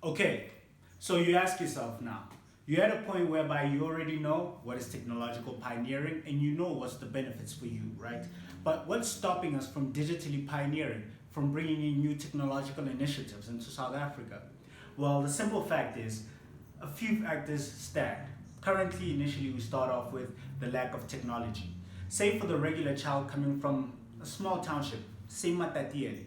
Okay, so you ask yourself now, you're at a point whereby you already know what is technological pioneering and you know what's the benefits for you, right? But what's stopping us from digitally pioneering, from bringing in new technological initiatives into South Africa? Well, the simple fact is a few factors stand. Currently, initially, we start off with the lack of technology. Say for the regular child coming from a small township, say Matatiele,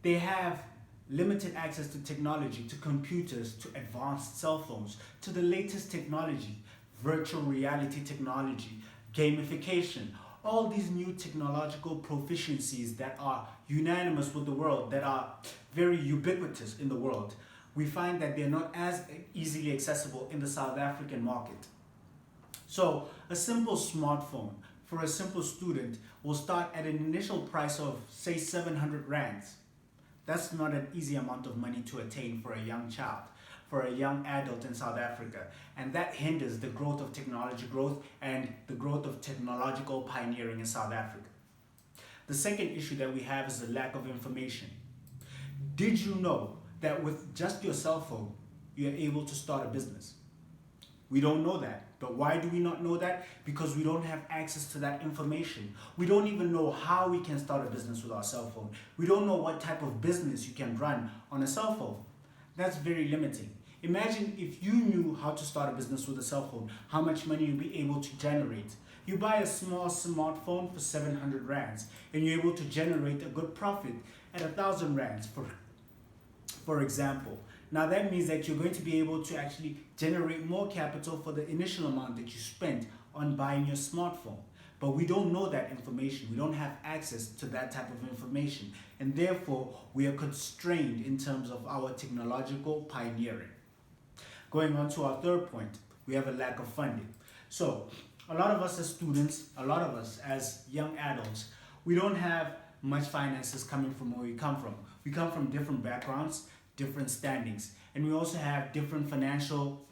they have limited access to technology, to computers, to advanced cell phones, to the latest technology, virtual reality technology, gamification, all these new technological proficiencies that are unanimous with the world, that are very ubiquitous in the world. We find that they're not as easily accessible in the South African market. So a simple smartphone for a simple student will start at an initial price of say 700 rands. That's not an easy amount of money to attain for a young child, for a young adult in South Africa. And that hinders the growth of technology growth and the growth of technological pioneering in South Africa. The second issue that we have is the lack of information. Did you know that with just your cell phone, you're able to start a business? We don't know that. But why do we not know that? Because we don't have access to that information. We don't even know how we can start a business with our cell phone. We don't know what type of business you can run on a cell phone. That's very limiting. Imagine if you knew how to start a business with a cell phone, how much money you'd be able to generate. You buy a small smartphone for 700 rands and you're able to generate a good profit at 1,000 rands for example. Now that means that you're going to be able to actually generate more capital for the initial amount that you spent on buying your smartphone. But we don't know that information. We don't have access to that type of information. And therefore, we are constrained in terms of our technological pioneering. Going on to our third point, we have a lack of funding. So a lot of us as students, a lot of us as young adults, we don't have much finances coming from where we come from. We come from different backgrounds, different standings, and we also have different financial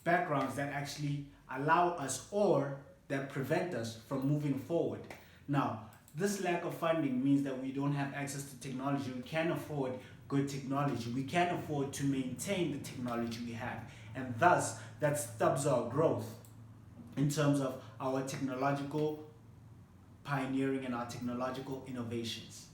backgrounds that actually allow us or that prevent us from moving forward. Now, this lack of funding means that we don't have access to technology. We can't afford good technology. We can't afford to maintain the technology we have, and thus that stubs our growth in terms of our technological pioneering and our technological innovations.